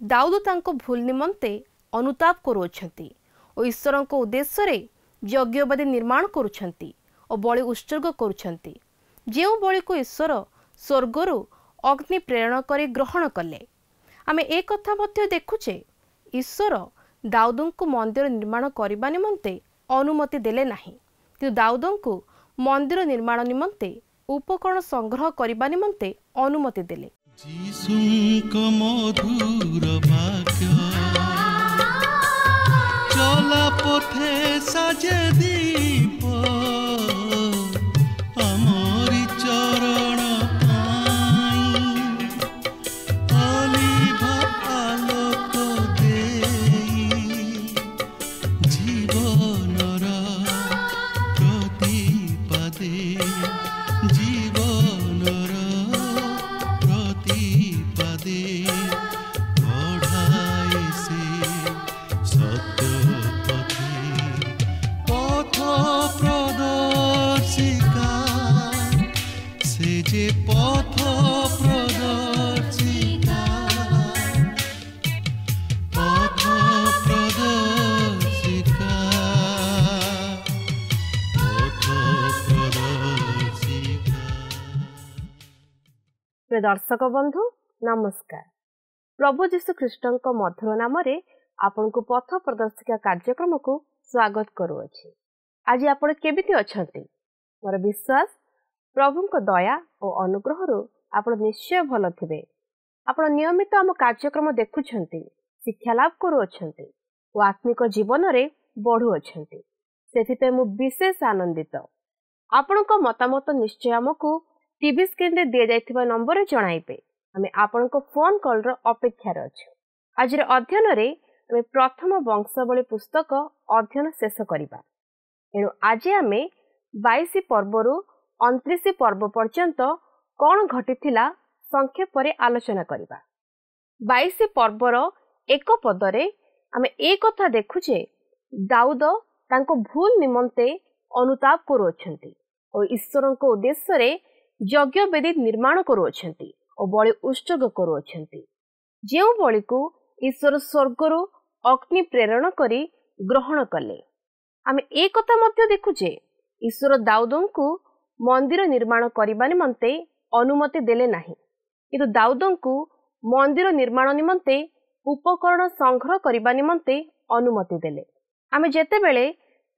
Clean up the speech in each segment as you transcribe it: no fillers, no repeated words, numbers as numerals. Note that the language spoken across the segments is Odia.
दाऊद तांको भूल निमंते अनुताप करुछंती और ईश्वर को उद्देश्य रे यज्ञवेदी निर्माण करुछंती और बलि उत्सर्ग करुछंती। जो बलि को ईश्वर स्वर्गरु अग्नि प्रेरण करी ग्रहण कले। आमे एक कथा मध्य देखुचे ईश्वर दाऊद को मंदिर निर्माण करने निमंते अनुमति देले नाही, कि दाऊद को मंदिर निर्माण निमंते उपकरण संग्रह करने निमंते अनुमति देले। मधुर वाक्य चला पथे साजे दीप आमरी चरण अलिभा आलोक देई जीवनर प्रतिपदे जीवनर प्रतिपदे बढ़ाए से सत्य पथे पथ प्रदर्शिका से जे पथ प्रदर्शिका पथ प्रदर्शिका पथ प्रदर्शिका। प्रिय दर्शक बंधु नमस्कार। प्रभु जीशु ख्रीष्टन को मधुर नाम रे आपन को पथ प्रदर्शिका कार्यक्रम को स्वागत करूअछि। आज आपण केबिति अछंती? मोर विश्वास प्रभु को दया और अनुग्रह रु आपण निश्चय भल थिबे। आपण नियमित आम कार्यक्रम देखुछंती, शिक्षा लाभ करूअछंती और आत्मिक जीवन रे बढ़ुअछंती। सेथिते मु विशेष आनंदित। आपण को मतामत निश्चय हमकु टीवी स्क्रीन रे दिया जाइथिबा नंबर रे जणाइबे। आमे आपण को फोन कॉल रो अपेक्षा रे अछु। आज रे अध्ययन रे आमे प्रथम वंशावली पुस्तक अध्ययन शेष करिबा। एनु आज आमे 22 पर्व रु 29 पर्व पर्यंत कोन घटिथिला संक्षेप रे आलोचना करिबा। 22 पर्व रो एक पद रे आमे एक कथा देखुचे दाऊद तांको भूल निमंते अनुताप करूछंती और ईश्वर को उद्देश्य रे यज्ञवेदी निर्माण करुछंती और बलि उत्सर्ग करुछंती। जो बलि को ईश्वर स्वर्गरु अग्नि प्रेरण करी ग्रहण कले। आमे एक कथा मध्य देखुचे ईश्वर दाऊद को मंदिर निर्माण करने निमंते अनुमति देले नाही, किंतु दाऊद को मंदिर निर्माण निमंते उपकरण संग्रह करने निमंते अनुमति देले। आमे जेतेबेले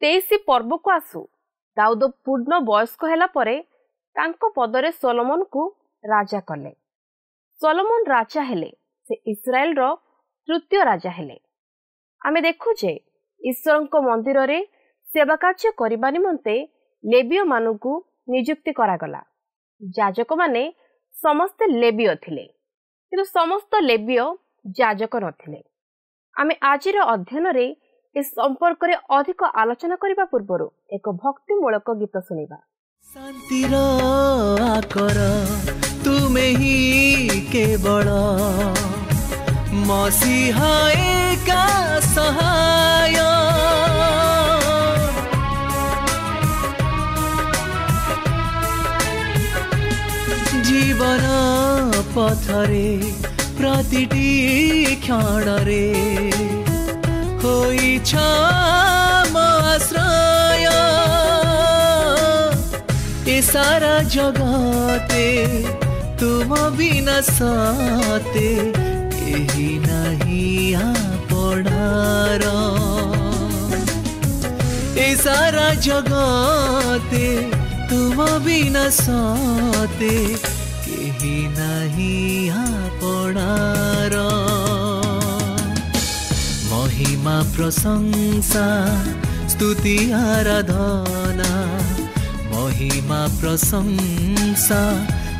23 पर्व को आसु दाऊद पूर्ण वयस्क हैला परे तांको पदरे सोलोमन को राजा कले। सोलोमन राजा हेले से इस्राएल रो तृतीय राजा हेले। आमे देखुचे ईश्वर को मंदिर रे सेवा कार्य करबा निमंते लेबीय मानकु नियुक्ति करागला। याजक माने समस्त लेबीय थिले, किंतु समस्त लेबीय याजक नथिले। आमे आजिर अध्ययन रे इस संपर्क रे अधिक आलोचना करिबा पूर्वरु एक भक्तिमूलक गीत सुनिबा। शांतिर आकर तुमे ही केवल मसीहा एका सहाय जीवन पथरे प्रतिटी क्षणरे होइछ आश्रय ए सारा जगते तुम बिना साते यही नहीं आपणार ए सारा जगते तुम बिना साते यही नहीं आपणार महिमा प्रशंसा स्तुति आराधना महिमा प्रशंसा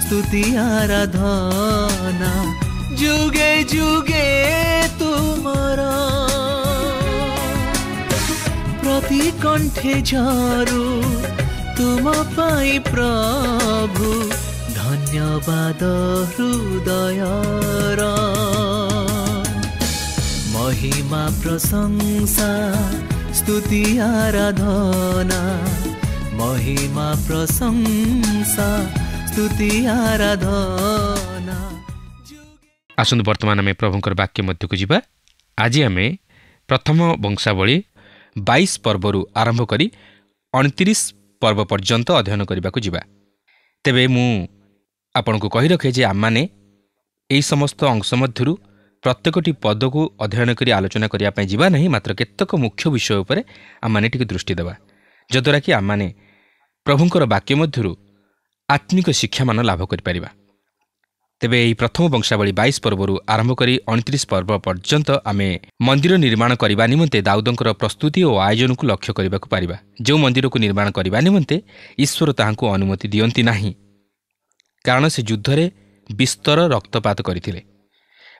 स्तुति आराधना जुगे जुगे तुमरा प्रति कंठे झरू तुम पाई प्रभु धन्यवाद हृदयर महिमा प्रशंसा स्तुति आराधना महिमा प्रशंसा स्तुति आराधना। आसନ୍ତୁ वर्तमान आम प्रभुंकर वाक्य मध्यक जावा। आज आम प्रथम वंशावली 22 पर्वरु आरंभ करी 29 पर्व पर्यंत अध्ययन करने को जावा। तेबे मु आपन को कही रखे जे आम माने एई समस्त अंश मध्यरु प्रत्येकटी पद को अध्ययन करी आलोचना करने जावा नहीं, मात्र केतक मुख्य विषय उपर आम माने टिके दृष्टि देवा, जद्वारा कि आम माने प्रभुंकर वाक्य मध्यरु आत्मिक शिक्षा मान लाभ करि परिबा। तेबे यही प्रथम वंशावली 22 पर्वरु आरंभ करी 29 पर्व पर्यंत आमे मंदिर निर्माण करने निमंते दाऊदंकर प्रस्तुति और आयोजन को लक्ष्य करने को पारिबा। जो मंदिर को निर्माण करने निमंते ईश्वर ताहांको अनुमति दियंती नाही, कारण से युद्ध रे विस्तर रक्तपात करथिले।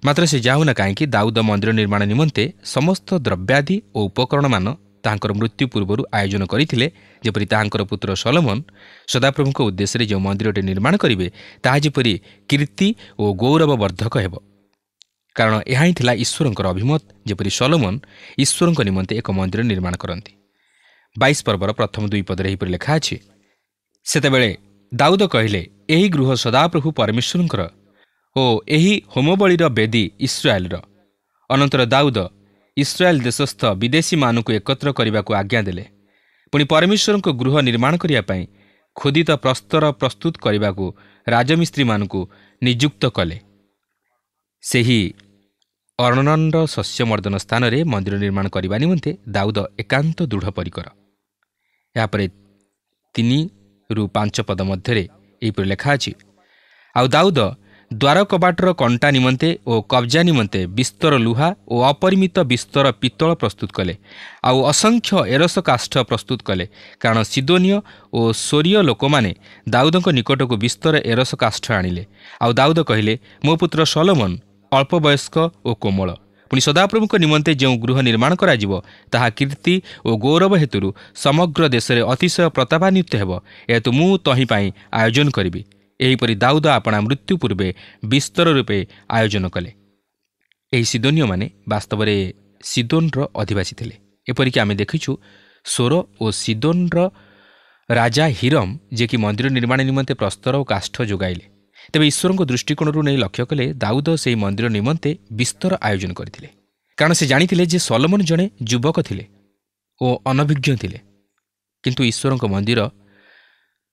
मात्र से जाउना काहेकि दाऊद मंदिर निर्माण निमंते समस्त द्रव्यादि और उपकरण मान ताहांकर मृत्यु पूर्व आयोजन करथिले, जेपरि ताहांकर पुत्र सलोमन सदाप्रभुଙ୍କ उद्देश्य जो मंदिरटे निर्माण करिवे ताहा जेपरि कीर्ति और गौरववर्धक हेबो। कारण यह ही थिला ईश्वरंकर अभिमत, जेपरि सलोमन ईश्वरंक निमंते एक मंदिर निर्माण करंती। 22 पर्वर प्रथम 2 पदरे एहिपरि लेखा अछि, सेतेबेले दाऊद कहिले, एही गृह सदाप्रभु परमेश्वरंकर ओ एही होमबलिर बेदी इस्राएलर। अनंतर दाऊद इस्राएल देशस्थ विदेशी मानक एकत्र करने को आज्ञा देले। पुणी परमेश्वर को गृह निर्माण करने खोदित प्रस्तर प्रस्तुत करने को राजमिस्त्री मानक नियुक्त कले। सेही अर्णनंद शस्यमर्दन स्थान रे मंदिर निर्माण करने निमंते दाऊद एकांत दृढ़ परिकर। यापर 3 ରୁ 5 पद मध्य एहिपरि लेखा अछि, आउ दाऊद द्वार कबाटर कंटा निमंते और कब्जा निमंते बिस्तर लुहा और अपरिमित बिस्तर पितल प्रस्तुत कले, आउ असंख्य एरस काष्ठ प्रस्तुत कले। कारण सिदोनिय और सोरिय लोक माने दाऊदक निकट को बिस्तर एरस काष्ठ आनिले। आउ दाऊद कहिले, मो पुत्र सलोमन अल्प वयस्क और कोमल। पुणी सदाप्रभुक निमंते जो गृह निर्माण करा जिवो ताहा कीर्ति और गौरव हेतु समग्र देश में अतिशय प्रतापान्वित हेबो, एतु मु तहि पाई आयोजन करिबि। एहीपरि दाऊद आपणा मृत्यु पूर्वे विस्तर रूपे आयोजन कले। एही सिदोनिय माने वास्तव में सिदोनर अधिवासी थिले। एपरिक आमे देखिछु सोर और सिदोनर राजा हिरम जे कि मंदिर निर्माण निमंते प्रस्तर और काष्ठ जोगाइले। तेबे ईश्वर दृष्टिकोण नहीं लक्ष्य कले दाऊद से मंदिर निमंते विस्तर आयोजन करथिले, कारण से जानिथिले जे सलोमन जणे युवक थिले और अनभिज्ञ थिले, किंतु ईश्वर मंदिर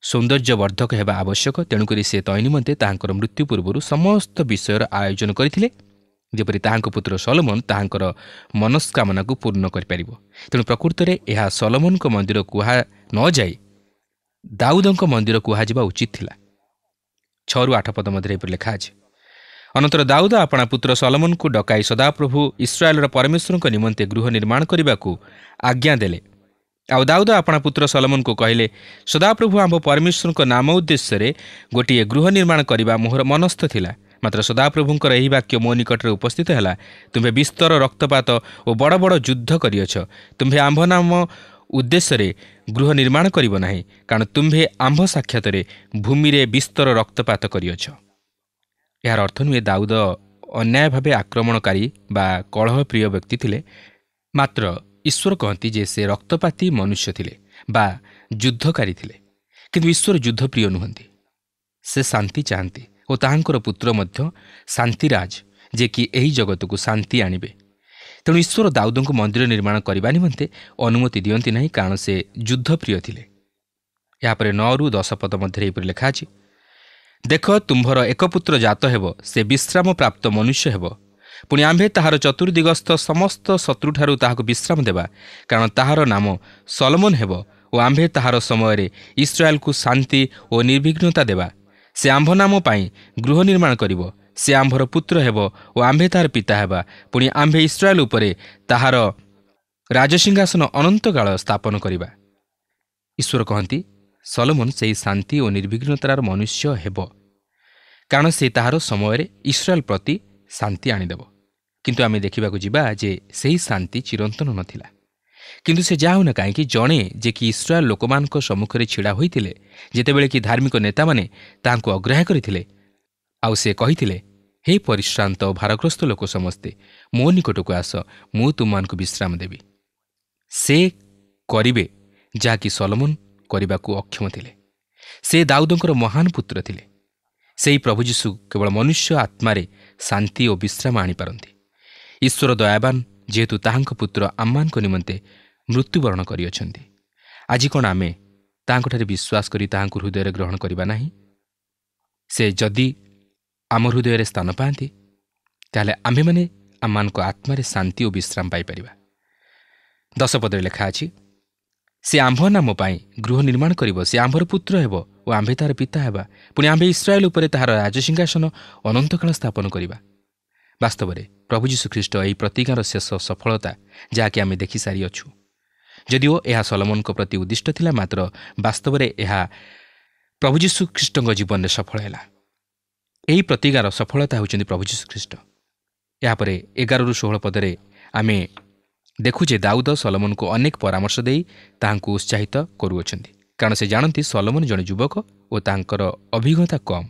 सौंदर्यवर्धक हेबा आवश्यक। तेणुकरी से तय निमंते ताहांकर मृत्यु पूर्व समस्त विषयर आयोजन करथिले, जेपरि ताहांक पुत्र सलोमन ताहांकर मनस्कामना को पूर्ण करि परिबो। तेणु प्रकृत रे एहा सलोमन को मंदिर कुहा न जाई दाऊदंक मंदिर कुहा जिबा उचित थिला। 6 ରୁ 8 पद मध्य लेखा अछि, अनंतर दाऊद आपणा पुत्र सलोमन को डकाई सदाप्रभु इस्राएलर परमेश्वर निमंते गृह निर्माण करने को आज्ञा देले। आउ दाऊद आपणा पुत्र सलोमन को कहले, सदाप्रभु आम परमेश्वर को नाम उद्देश्य गोटे गृह निर्माण करने मोहर मनस्थ थिला। मात्र सदाप्रभुंकर एही वाक्य मो निकटरे उपस्थित हैला, तुम्हें विस्तर रक्तपात और बड़ बड़ युद्ध करियछ। तुम्हें आंभ नाम उद्देश्य गृह निर्माण करिब नाही, कारण तुम्हें आंभ साक्षात भूमि रे विस्तर रक्तपात करियछ। यार अर्थ नुहे दाऊद अन्याय भावे आक्रमणकारी बा कलह प्रिय व्यक्ति थिले, मात्र ईश्वर कहती जे से रक्तपाती मनुष्य थिले बा युद्धकारी थिले। किंतु ईश्वर युद्ध प्रिय नुहंती, से शांति चाहती और ताहांकर पुत्र मध्य शांतिराज जे कि एही जगत को शांति आनिबे। तेणु ईश्वर दाऊदंक मंदिर निर्माण करने निमंते अनुमति दियंती नहीं, कारण से युद्ध प्रिय थिले। यापर 9 ରୁ 10 पद मध्य लेखा अछि, देख तुम्भर एक पुत्र जात हेबो, से विश्राम प्राप्त मनुष्य हेबो। पुणी आंभे ताहार चतुर्दिगस्थ समस्त शत्रुठारु ताहाको विश्राम देवा, कारण ताहार नाम सलोमन हेबो और आंभे ताहार समय इस्राएल को शांति और निर्विघ्नता देवा। से आंभ नाम पाई गृह निर्माण करिवो, से आंभर पुत्र हेबो और आंभे ताहार पिता हेबा। पुणी आंभे इस्राएल उपरे ताहार राजसिंहासन अनंत काल स्थापन करिबा। ईश्वर कहती सलोमन से शांति और निर्विघ्नतार मनुष्य हेबो, कारण से ताहार समय इस्राएल प्रति शांति आनीदेव। किंतु आमे देखा जीवा जे सही शांति चिरंतन नथिला। किंतु से जाऊना कहीं जड़े जे कि इस्राएल लोकमानक सम्मुखें छिड़ा होइतिले, जेतेबेले कि धार्मिक नेता माने ताहांको अग्राह्य करथिले। आउ से कहिथिले, हे परिश्रांत और भारग्रस्त लोक समस्ते मो निकटक आस, मु तुममानकु विश्राम देवी। से करिबे जहाँकि सलोमन करने को अक्षम थिले। से दाऊदंकर महान पुत्र थिले, ସେହି ପ୍ରଭୁ ଯୀଶୁ କେବଳ ମନୁଷ୍ୟ ଆତ୍ମାରେ ଶାନ୍ତି ଓ ବିଶ୍ରାମ ଆଣିପାରନ୍ତି। ଈଶ୍ୱର ଦୟାବାନ, ଯେହେତୁ ତାହାଙ୍କ ପୁତ୍ର ଆମମାନଙ୍କ ନିମନ୍ତେ ମୃତ୍ୟୁବରଣ କରିଅଛନ୍ତି। ଆଜି କ'ଣ ଆମେ ତାହାଙ୍କଠାରେ ବିଶ୍ୱାସ କରି ତାହାଙ୍କୁ ହୃଦୟରେ ଗ୍ରହଣ କରିବା ନାହିଁ? ସେ ଯଦି ଆମ ହୃଦୟରେ ସ୍ଥାନ ପାଆନ୍ତି, ତାହେଲେ ଆମ୍ଭେମାନେ ଆମମାନଙ୍କ ଆତ୍ମାରେ ଶାନ୍ତି ଓ ବିଶ୍ରାମ ପାଇପାରିବା। 10 ପଦରେ ଲେଖା ଅଛି, ସେ ଆମ୍ଭ ନାମ ପାଇଁ ଗୃହ ନିର୍ମାଣ କରିବ, ସେ ଆମ୍ଭର ପୁତ୍ର ହେବ ଓ ଆମ୍ଭେ ତାହାର ପିତା ହେବା। ପୁଣି ଆମ୍ଭେ ଇସ୍ରାଏଲ ଉପରେ ତାହାର ରାଜସିଂହାସନ ଅନନ୍ତକାଳ ସ୍ଥାପନ କରିବା। ବାସ୍ତବରେ ପ୍ରଭୁ ଯୀଶୁଖ୍ରୀଷ୍ଟ ଏହି ପ୍ରତିଜ୍ଞାର ଶେଷ ସଫଳତା, ଯାହାକି ଆମେ ଦେଖିସାରିଅଛୁ। ଯଦିଓ ଏହା ସଲୋମନଙ୍କ ପ୍ରତି ଉଦ୍ଦିଷ୍ଟ ଥିଲା, ମାତ୍ର ବାସ୍ତବରେ ଏହା ପ୍ରଭୁ ଯୀଶୁଖ୍ରୀଷ୍ଟଙ୍କ ଜୀବନରେ ସଫଳ ହେଲା। ଏହି ପ୍ରତିଜ୍ଞାର ସଫଳତା ହେଉଛନ୍ତି ପ୍ରଭୁ ଯୀଶୁଖ୍ରୀଷ୍ଟ। ଏହାପରେ 11-16 ପଦରେ ଆମେ ଦେଖୁ ଯେ ଦାଉଦ ସଲୋମନକୁ ଅନେକ ପରାମର୍ଶ ଦେଇ ତାହାଙ୍କୁ ଉତ୍ସାହିତ କରୁଅଛନ୍ତି, କାରଣ ସେ ଜାଣନ୍ତି ସଲୋମନ ଜଣେ ଯୁବକ ଓ ତାଙ୍କର ଅଭିଜ୍ଞତା କମ୍।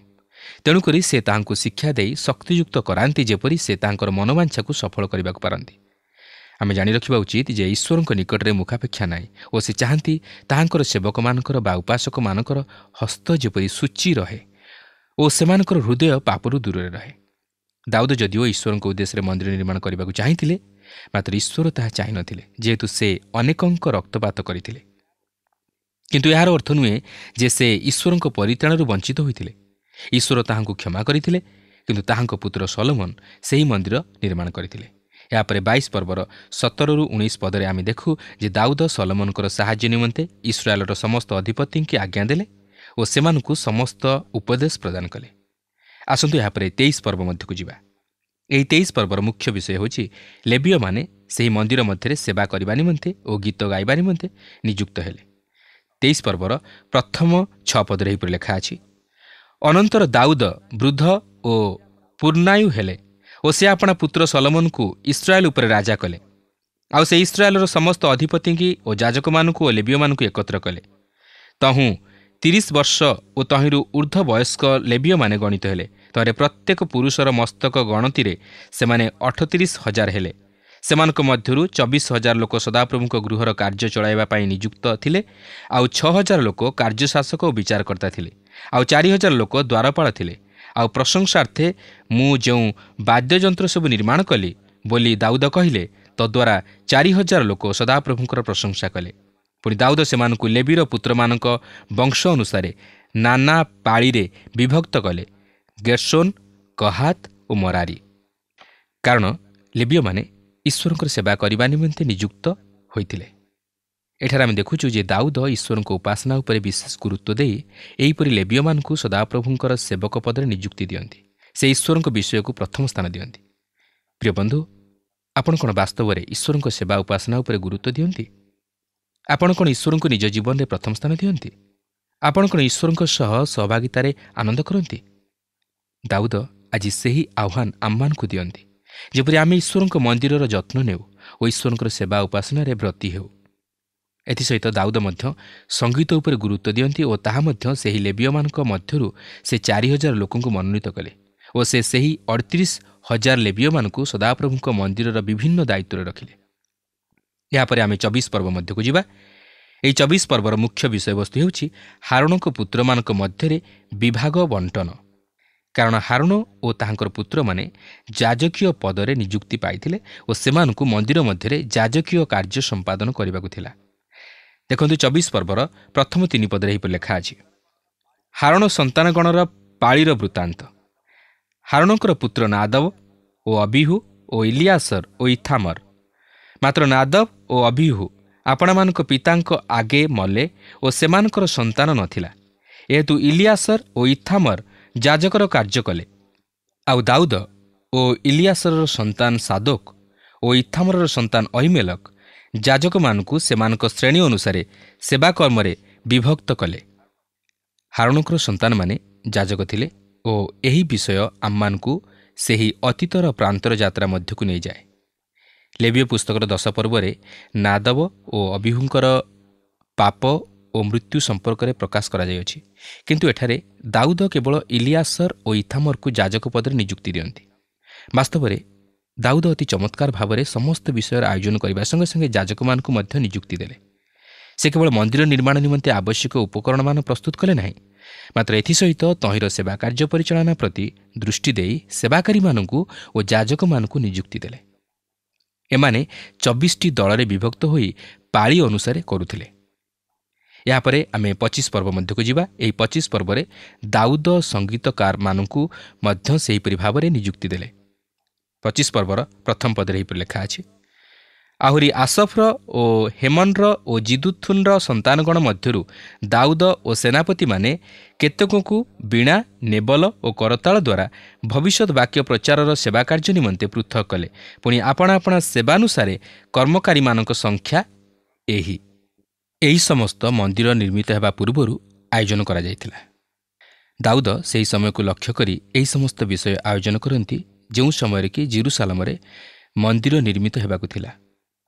ତେଣୁକରି ସେ ତାହାଙ୍କୁ ଶିକ୍ଷା ଦେଇ ଶକ୍ତିଯୁକ୍ତ କରାନ୍ତି, ଯେପରି ସେ ତାଙ୍କର ମନୋବାଞ୍ଛାକୁ ସଫଳ କରିବାକୁ ପାରନ୍ତି। ଆମେ ଜାଣି ରଖିବା ଉଚିତ ଯେ ଈଶ୍ୱରଙ୍କ ନିକଟରେ ମୁଖାପେକ୍ଷା ନାହିଁ ଓ ସେ ଚାହାନ୍ତି ତାହାଙ୍କର ସେବକମାନଙ୍କର ବା ଉପାସକମାନଙ୍କର ହସ୍ତ ଯେପରି ସୂଚି ରହେ ଓ ସେମାନଙ୍କର ହୃଦୟ ପାପରୁ ଦୂରରେ ରହେ। ଦାଉଦ ଯଦିଓ ଈଶ୍ୱରଙ୍କ ଉଦ୍ଦେଶ୍ୟରେ ମନ୍ଦିର ନିର୍ମାଣ କରିବାକୁ ଚାହିଁଥିଲେ, ମାତ୍ର ଈଶ୍ୱର ତାହା ଚାହିଁନଥିଲେ, ଯେହେତୁ ସେ ଅନେକଙ୍କ ରକ୍ତପାତ କରିଥିଲେ। କିନ୍ତୁ ଏହାର ଅର୍ଥ ନୁହେଁ ଯେ ସେ ଈଶ୍ୱରଙ୍କ ପରିତ୍ରାଣରୁ ବଞ୍ଚିତ ହୋଇଥିଲେ। ଈଶ୍ୱର ତାହାଙ୍କୁ କ୍ଷମା କରିଥିଲେ, କିନ୍ତୁ ତାହାଙ୍କ ପୁତ୍ର ସଲୋମନ ସେହି ମନ୍ଦିର ନିର୍ମାଣ କରିଥିଲେ। ଏହାପରେ 22 ପର୍ବର 17-19 ପଦରେ ଆମେ ଦେଖୁ ଯେ ଦାଉଦ ସଲୋମନଙ୍କର ସାହାଯ୍ୟ ନିମନ୍ତେ ଇସ୍ରାଏଲର ସମସ୍ତ ଅଧିପତିଙ୍କୁ ଆଜ୍ଞା ଦେଲେ ଓ ସେମାନଙ୍କୁ ସମସ୍ତ ଉପଦେଶ ପ୍ରଦାନ କଲେ। ଆସନ୍ତୁ ଏହାପରେ 23 ପର୍ବ ମଧ୍ୟକୁ ଯିବା। ଏହି 23 ପର୍ବର ମୁଖ୍ୟ ବିଷୟ ହେଉଛି ଲେବୀୟମାନେ ସେହି ମନ୍ଦିର ମଧ୍ୟରେ ସେବା କରିବା ନିମନ୍ତେ ଓ ଗୀତ ଗାଇବା ନିମନ୍ତେ ନିଯୁକ୍ତ ହେଲେ। 23 ପର୍ବର ପ୍ରଥମ 6 ପଦରେ ଏହିପରି ଲେଖା ଅଛି, ଅନନ୍ତର ଦାଉଦ ବୃଦ୍ଧ ଓ ପୂର୍ଣ୍ଣାୟୁ ହେଲେ ଓ ସେ ଆପଣା ପୁତ୍ର ସଲୋମନକୁ ଇସ୍ରାଏଲ ଉପରେ ରାଜା କଲେ। ଆଉ ସେ ଇସ୍ରାଏଲର ସମସ୍ତ ଅଧିପତିଙ୍କୁ ଓ ଯାଜକମାନଙ୍କୁ ଓ ଲେବୀୟମାନଙ୍କୁ ଏକତ୍ର କଲେ। ତହୁଁ 30 ବର୍ଷ ଓ ତହିଁରୁ ଉର୍ଦ୍ଧ୍ୱ ବୟସ୍କ ଲେବୀୟମାନେ ଗଣିତ ହେଲେ। ତହିଁରେ ପ୍ରତ୍ୟେକ ପୁରୁଷର ମସ୍ତକ ଗଣତିରେ ସେମାନେ 38,000 ହେଲେ। ସେମାନଙ୍କ ମଧ୍ୟରୁ 24,000 ଲୋକ ସଦାପ୍ରଭୁଙ୍କ ଗୃହର କାର୍ଯ୍ୟ ଚଳାଇବା ପାଇଁ ନିଯୁକ୍ତ ଥିଲେ, ଆଉ 6,000 ଲୋକ କାର୍ଯ୍ୟଶାସକ ଓ ବିଚାରକର୍ତ୍ତା ଥିଲେ, ଆଉ 4,000 ଲୋକ ଦ୍ୱାରପାଳ ଥିଲେ। ଆଉ ପ୍ରଶଂସାର୍ଥେ ମୁଁ ଯେଉଁ ବାଦ୍ୟଯନ୍ତ୍ର ସବୁ ନିର୍ମାଣ କଲି ବୋଲି ଦାଉଦ କହିଲେ, ତଦ୍ୱାରା 4,000 ଲୋକ ସଦାପ୍ରଭୁଙ୍କର ପ୍ରଶଂସା କଲେ। ପୁଣି ଦାଉଦ ସେମାନଙ୍କୁ ଲେବୀର ପୁତ୍ରମାନଙ୍କ ବଂଶ ଅନୁସାରେ ନାନା ପାଳିରେ ବିଭକ୍ତ କଲେ, ଗେର୍ଶୋନ, କହାତ ଓ ମରାରୀ। କାରଣ ଲେବୀୟମାନେ ଈଶ୍ୱରଙ୍କର ସେବା କରିବା ନିମନ୍ତେ ନିଯୁକ୍ତ ହୋଇଥିଲେ। ଏଠାରେ ଆମେ ଦେଖୁଛୁ ଯେ ଦାଉଦ ଈଶ୍ୱରଙ୍କ ଉପାସନା ଉପରେ ବିଶେଷ ଗୁରୁତ୍ୱ ଦେଇ ଏହିପରି ଲେବୀୟମାନଙ୍କୁ ସଦାପ୍ରଭୁଙ୍କର ସେବକ ପଦରେ ନିଯୁକ୍ତି ଦିଅନ୍ତି। ସେ ଈଶ୍ୱରଙ୍କ ବିଷୟକୁ ପ୍ରଥମ ସ୍ଥାନ ଦିଅନ୍ତି। ପ୍ରିୟ ବନ୍ଧୁ, ଆପଣ କ'ଣ ବାସ୍ତବରେ ଈଶ୍ୱରଙ୍କ ସେବା ଉପାସନା ଉପରେ ଗୁରୁତ୍ୱ ଦିଅନ୍ତି? ଆପଣ କ'ଣ ଈଶ୍ୱରଙ୍କୁ ନିଜ ଜୀବନରେ ପ୍ରଥମ ସ୍ଥାନ ଦିଅନ୍ତି? ଆପଣ କ'ଣ ଈଶ୍ୱରଙ୍କ ସହ ସହଭାଗିତାରେ ଆନନ୍ଦ କରନ୍ତି? ଦାଉଦ ଆଜି ସେହି ଆହ୍ୱାନ ଆମମାନଙ୍କୁ ଦିଅନ୍ତି, ଯେପରି ଆମେ ଈଶ୍ୱରଙ୍କ ମନ୍ଦିରର ଯତ୍ନ ନେଉ ଓ ଈଶ୍ୱରଙ୍କର ସେବା ଉପାସନାରେ ବ୍ରତୀ ହେଉ। ଏଥିସହିତ ଦାଉଦ ମଧ୍ୟ ସଙ୍ଗୀତ ଉପରେ ଗୁରୁତ୍ୱ ଦିଅନ୍ତି ଓ ତାହା ମଧ୍ୟ ସେହି ଲେବୀୟମାନଙ୍କ ମଧ୍ୟରୁ ସେ 4,000 ଲୋକଙ୍କୁ ମନୋନୀତ କଲେ ଓ ସେ ସେହି 38,000 ଲେବୀୟମାନଙ୍କୁ ସଦାପ୍ରଭୁଙ୍କ ମନ୍ଦିରର ବିଭିନ୍ନ ଦାୟିତ୍ୱରେ ରଖିଲେ। ଏହାପରେ ଆମେ 24 ପର୍ବ ମଧ୍ୟକୁ ଯିବା। ଏହି 24 ପର୍ବର ମୁଖ୍ୟ ବିଷୟବସ୍ତୁ ହେଉଛି ହାରୋନଙ୍କ ପୁତ୍ରମାନଙ୍କ ମଧ୍ୟରେ ବିଭାଗ ବଣ୍ଟନ। କାରଣ ହାରୋନ ଓ ତାହାଙ୍କର ପୁତ୍ରମାନେ ଯାଜକୀୟ ପଦରେ ନିଯୁକ୍ତି ପାଇଥିଲେ ଓ ସେମାନଙ୍କୁ ମନ୍ଦିର ମଧ୍ୟରେ ଯାଜକୀୟ କାର୍ଯ୍ୟ ସମ୍ପାଦନ କରିବାକୁ ଥିଲା। ଦେଖନ୍ତୁ 24 ପର୍ବର ପ୍ରଥମ 3 ପଦରେ ଏହିପରି ଲେଖା ଅଛି, ହାରୋନ ସନ୍ତାନଗଣର ପାଳିର ବୃତ୍ତାନ୍ତ। ହାରୋନଙ୍କର ପୁତ୍ର ନାଦବ ଓ ଅବିହୁ ଓ ଇଲିଆସର ଓ ଇଥାମର। ମାତ୍ର ନାଦବ ଓ ଅବିହୁ ଆପଣମାନଙ୍କ ପିତାଙ୍କ ଆଗେ ମଲେ ଓ ସେମାନଙ୍କର ସନ୍ତାନ ନଥିଲା। ଏହେତୁ ଇଲିଆସର ଓ ଇଥାମର ଯାଜକର କାର୍ଯ୍ୟ କଲେ। ଆଉ ଦାଉଦ ଓ ଇଲିଆସରର ସନ୍ତାନ ସାଦୋକ ଓ ଇଥାମରର ସନ୍ତାନ ଅହିମେଲକ ଯାଜକମାନଙ୍କୁ ସେମାନଙ୍କ ଶ୍ରେଣୀ ଅନୁସାରେ ସେବା କର୍ମରେ ବିଭକ୍ତ କଲେ। ହାରୋନଙ୍କର ସନ୍ତାନମାନେ ଯାଜକ ଥିଲେ ଓ ଏହି ବିଷୟ ଆମମାନଙ୍କୁ ସେହି ଅତୀତର ପ୍ରାନ୍ତର ଯାତ୍ରା ମଧ୍ୟକୁ ନେଇଯାଏ। ଲେବୀୟ ପୁସ୍ତକର 10 ପର୍ବରେ ନାଦବ ଓ ଅବିହୁଙ୍କର ପାପ ଓ ମୃତ୍ୟୁ ସମ୍ପର୍କରେ ପ୍ରକାଶ କରାଯାଇଅଛି, କିନ୍ତୁ ଏଠାରେ ଦାଉଦ କେବଳ ଇଲିଆସର ଓ ଇଥାମରକୁ ଯାଜକ ପଦରେ ନିଯୁକ୍ତି ଦିଅନ୍ତି। ବାସ୍ତବରେ ଦାଉଦ ଅତି ଚମତ୍କାର ଭାବରେ ସମସ୍ତ ବିଷୟର ଆୟୋଜନ କରିବା ସଙ୍ଗେ ସଙ୍ଗେ ଯାଜକମାନଙ୍କୁ ମଧ୍ୟ ନିଯୁକ୍ତି ଦେଲେ। ସେ କେବଳ ମନ୍ଦିର ନିର୍ମାଣ ନିମନ୍ତେ ଆବଶ୍ୟକ ଉପକରଣମାନ ପ୍ରସ୍ତୁତ କଲେ ନାହିଁ, ମାତ୍ର ଏଥିସହିତ ତହିଁର ସେବା କାର୍ଯ୍ୟ ପରିଚାଳନା ପ୍ରତି ଦୃଷ୍ଟି ଦେଇ ସେବାକାରୀମାନଙ୍କୁ ଓ ଯାଜକମାନଙ୍କୁ ନିଯୁକ୍ତି ଦେଲେ। ଏମାନେ 24ଟି ଦଳରେ ବିଭକ୍ତ ହୋଇ ପାଳି ଅନୁସାରେ କରୁଥିଲେ। ଏହାପରେ ଆମେ 25 ପର୍ବ ମଧ୍ୟକୁ ଯିବା। ଏହି 25 ପର୍ବରେ ଦାଉଦ ସଙ୍ଗୀତକାରମାନଙ୍କୁ ମଧ୍ୟ ସେହିପରି ଭାବରେ ନିଯୁକ୍ତି ଦେଲେ। 25 ପର୍ବର ପ୍ରଥମ ପଦରେ ଏହିପରି ଲେଖା ଅଛି, ଆହୁରି ଆସଫର ଓ ହେମନର ଓ ଜିଦୁଥୁନର ସନ୍ତାନଗଣ ମଧ୍ୟରୁ ଦାଉଦ ଓ ସେନାପତିମାନେ କେତେକଙ୍କୁ ବୀଣା, ନେବଲ ଓ କରତାଳ ଦ୍ୱାରା ଭବିଷ୍ୟତ ବାକ୍ୟ ପ୍ରଚାରର ସେବା କାର୍ଯ୍ୟ ନିମନ୍ତେ ପୃଥକ କଲେ। ପୁଣି ଆପଣା ଆପଣା ସେବାନୁସାରେ କର୍ମକାରୀମାନଙ୍କ ସଂଖ୍ୟା ଏହି ସମସ୍ତ ମନ୍ଦିର ନିର୍ମିତ ହେବା ପୂର୍ବରୁ ଆୟୋଜନ କରାଯାଇଥିଲା। ଦାଉଦ ସେହି ସମୟକୁ ଲକ୍ଷ୍ୟ କରି ଏହି ସମସ୍ତ ବିଷୟ ଆୟୋଜନ କରନ୍ତି, ଯେଉଁ ସମୟରେ କି ଜେରୁସାଲେମରେ ମନ୍ଦିର ନିର୍ମିତ ହେବାକୁ ଥିଲା